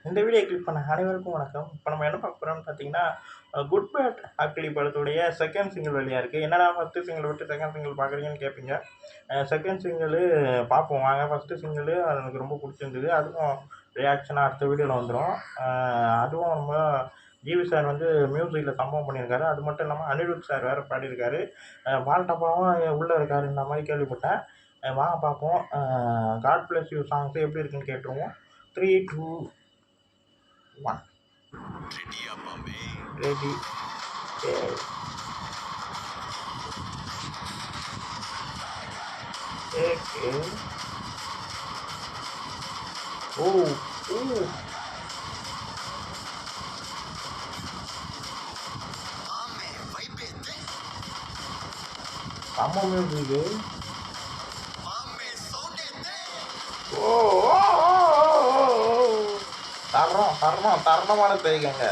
இந்த video click பண்ண அனைவருக்கும் வணக்கம். இப்போ நம்ம என்ன பார்க்க போறோம்னு பார்த்தீங்கன்னா, குட் பேட் அக்லி படத்துடைய செகண்ட் சிங்கிள் வெளியா இருக்கு. என்னடா ஃபர்ஸ்ட் சிங்கிள் விட்டு செகண்ட் சிங்கிள் பார்க்குறீங்கன்னு கேட்பீங்க. செகண்ட் சிங்கிள் பார்ப்போம் வாங்க. ஃபர்ஸ்ட் சிங்கிள் எனக்கு ரொம்ப பிடிச்சிருந்தது. அதுவும் ரியாக்ஷனாக அடுத்த வீடியோவில் வந்துடும். அதுவும் ரொம்ப ஜிவி சார் வந்து மியூசிக்கில் சம்பவம் பண்ணியிருக்காரு. அது மட்டும் இல்லாமல் அனிருத் சார் வேறு பாடியிருக்காரு. பால் டப்பாவும் உள்ளே இருக்காருன்ற மாதிரி கேள்விப்பட்டேன். வாங்க பார்ப்போம். காட் பிளஸ் யூ சாங்ஸ் எப்படி இருக்குன்னு கேட்டுருவோம். 3, 2, 1. Ready. Okay. Okay. Oh. Ooh. Come on, music. தரணமான பேய்கங்க.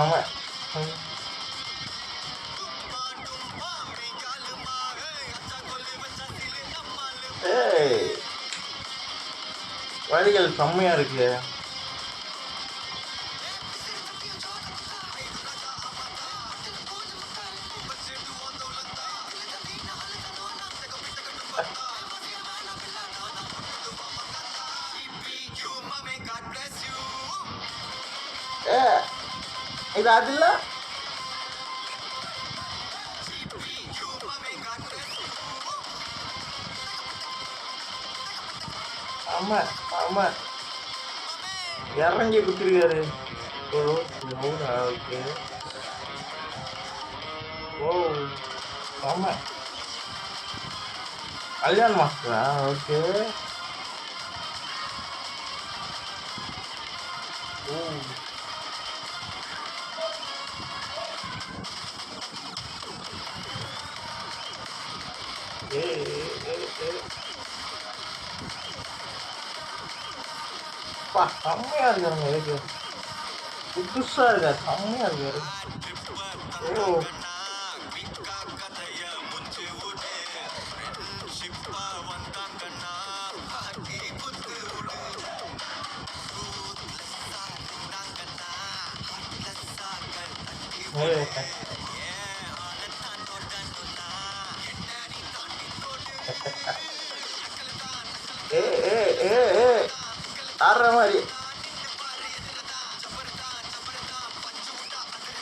ஆமா வழிகள் செம்மையா இருக்கு. இது அதுல ஆமா ஆமா இறங்கி குத்திருக்காரு. ஓகே. ஓ ஆமா கல்யாண் மாஸ்டரா? ஓகே. ஓ செம்மையா இருக்காருங்க. இருக்கு புதுசா இருக்காரு. செம்மையா இருக்காரு. ஓ ஆடுற மாதிரி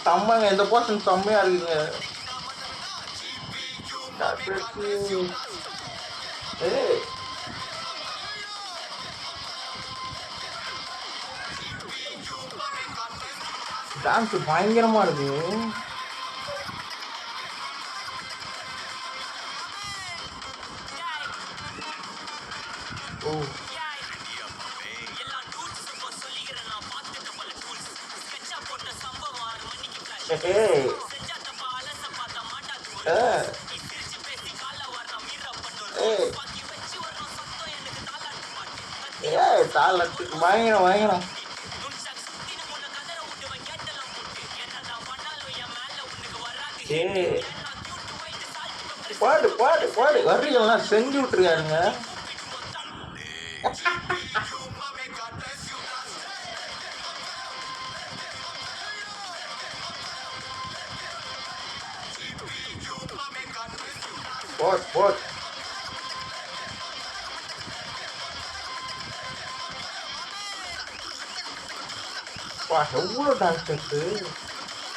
செம்மங்க. இந்த போர்ஷன் செம்மையா இருக்குங்க. டான்ஸ் பயங்கரமா இருக்கு. ஓ தாளத்துக்கு பயங்கரம் பயங்கரம். பாடு பாடு பாடு வர்றீங்கலாம் செஞ்சு விட்டுருக்காருங்க. போட் போட் எவ்வளோ டான்ஸர்ஸு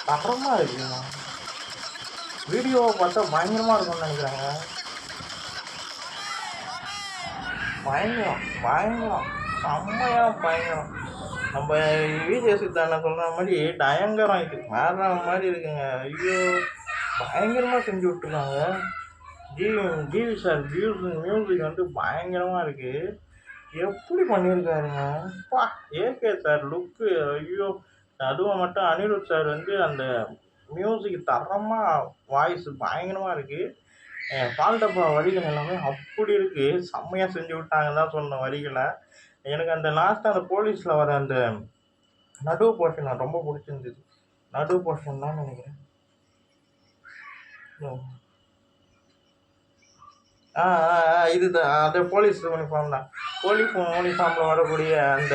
தரமாக இருக்குங்க. வீடியோவை பார்த்தா பயங்கரமாக இருக்கும்னு நினைக்கிறாங்க. பயங்கரம் பயங்கரம் செம்மையாக பயங்கரம். நம்ம விஜய் சித்தான சொல்கிற மாதிரி பயங்கரம் இது வேற மாதிரி இருக்குங்க. ஐயோ பயங்கரமாக செஞ்சு விட்டுருக்காங்க. ஜிவி சார் மியூசிக் வந்து பயங்கரமாக இருக்குது. எப்படி பண்ணியிருக்காருங்க பா. ஏகே சார் லுக்கு ஐயோ. அதுவும் மட்டும் அனிருத் சார் வந்து அந்த மியூசிக் தரமாக வாய்ஸ் பயங்கரமாக இருக்குது. பால் டப்பா வரிகள் எல்லாமே அப்படி இருக்குது, செம்மையாக செஞ்சு விட்டாங்கன்னு தான் சொல்லணும் வரிகளை. எனக்கு அந்த லாஸ்ட்டாக அந்த போலீஸில் வர அந்த நடுவு போர்ஷன் ரொம்ப பிடிச்சிருந்தது. நடுவு போர்ஷன் தான் நினைக்கிறேன். இதுதான் அந்த போலீஸ் யூனிஃபார்ம் தான். போலீஸ் யூனிஃபார்மில் வரக்கூடிய அந்த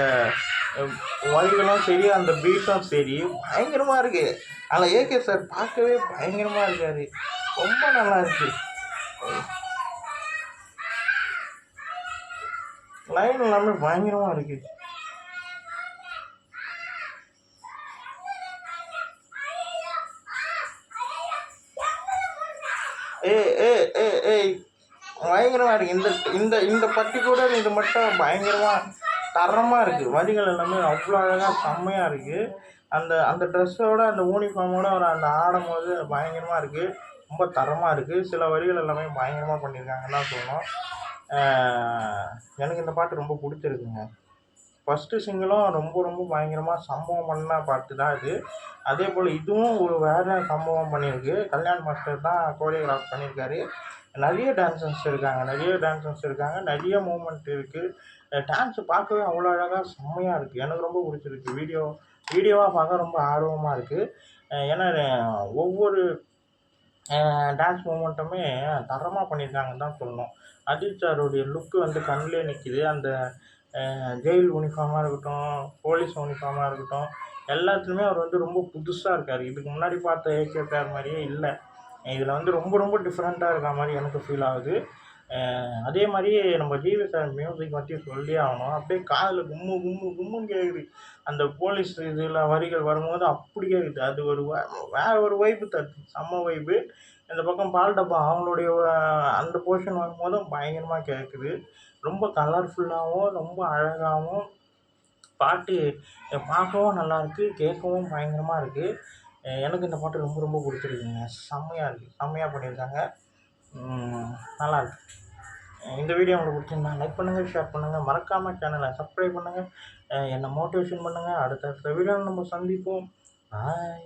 வரிகளும் சரி, அந்த பீட்டும் சரி பயங்கரமாக இருக்குது. அதில் ஏகே சார் பார்க்கவே பயங்கரமாக இருக்கார், ரொம்ப நல்லா இருக்குது. லைன் எல்லாமே பயங்கரமாக இருக்குது. பயங்கரமாக இருக்குது. இந்த இந்த இந்த பர்டிகுலர் இது மட்டும் பயங்கரமாக தரமாக இருக்குது. வரிகள் எல்லாமே அவ்வளோ அழகாக செம்மையாக இருக்குது. அந்த அந்த ட்ரெஸ்ஸோட அந்த யூனிஃபார்மோட ஒரு அந்த ஆடும்போது பயங்கரமாக இருக்குது, ரொம்ப தரமாக இருக்குது. சில வரிகள் எல்லாமே பயங்கரமாக பண்ணியிருக்காங்கன்னு தான் சொல்லணும். எனக்கு இந்த பாட்டு ரொம்ப பிடிச்சிருக்குங்க. ஃபஸ்ட்டு சிங்கிளும் ரொம்ப ரொம்ப பயங்கரமாக சம்பவம் பண்ண பாட்டு தான் இது. அதே போல் இதுவும் ஒரு வேறு சம்பவம் பண்ணியிருக்கு. கல்யாண் மாஸ்டர் தான் கோரியோகிராஃப் பண்ணியிருக்காரு. நிறைய டான்சர்ஸ் இருக்காங்க, நிறைய மூமெண்ட் இருக்குது. டான்ஸு பார்க்கவே அவ்வளோ அழகாக செம்மையாக இருக்குது. எனக்கு ரொம்ப பிடிச்சிருக்கு. வீடியோவாக பார்க்க ரொம்ப ஆர்வமாக இருக்குது. ஏன்னா ஒவ்வொரு டான்ஸ் மூமெண்ட்டுமே தரமாக பண்ணியிருக்காங்கன்னு தான் சொல்லணும். அஜித் சாருடைய லுக்கு வந்து கண்ணிலே நிற்கிது. அந்த ஜெயில் யூனிஃபார்மாக இருக்கட்டும், போலீஸ் யூனிஃபார்மாக இருக்கட்டும், எல்லாத்துலேயுமே அவர் வந்து ரொம்ப புதுசாக இருக்கார். இதுக்கு முன்னாடி பார்த்த ஏகே சார் மாதிரியே இல்லை. இதில் வந்து ரொம்ப ரொம்ப டிஃப்ரெண்ட்டாக இருக்க மாதிரி எனக்கு ஃபீல் ஆகுது. அதே மாதிரி நம்ம ஜிவி சார் மியூசிக் பற்றி சொல்லியே ஆகணும். அப்படியே காதில் கும்முன்னு கேட்குது. அந்த போலீஸ் இதில் வரிகள் வரும்போது அப்படி கேட்குது. அது ஒரு வேறு ஒரு வைப்பு தருது, செம்ம வைப்பு. இந்த பக்கம் பால் டப்பா அவங்களுடைய அந்த போர்ஷன் வரும்போதும் பயங்கரமாக கேட்குது. ரொம்ப கலர்ஃபுல்லாகவும் ரொம்ப அழகாகவும் பாட்டு பார்க்கவும் நல்லாயிருக்கு, கேட்கவும் பயங்கரமாக இருக்குது. எனக்கு இந்த பாட்டு ரொம்ப ரொம்ப பிடிச்சிருக்குங்க. செம்மையாக இருக்குது, செம்மையாக பண்ணியிருக்காங்க, நல்லாயிருக்கு. இந்த வீடியோ உங்களுக்கு பிடிச்சிருந்தா லைக் பண்ணுங்கள், ஷேர் பண்ணுங்கள், மறக்காமல் சேனலை சப்ஸ்கிரைப் பண்ணுங்கள், என்னை மோட்டிவேஷன் பண்ணுங்கள். அடுத்தடுத்த வீடியோவில் நம்ம சந்திப்போம். பாய்.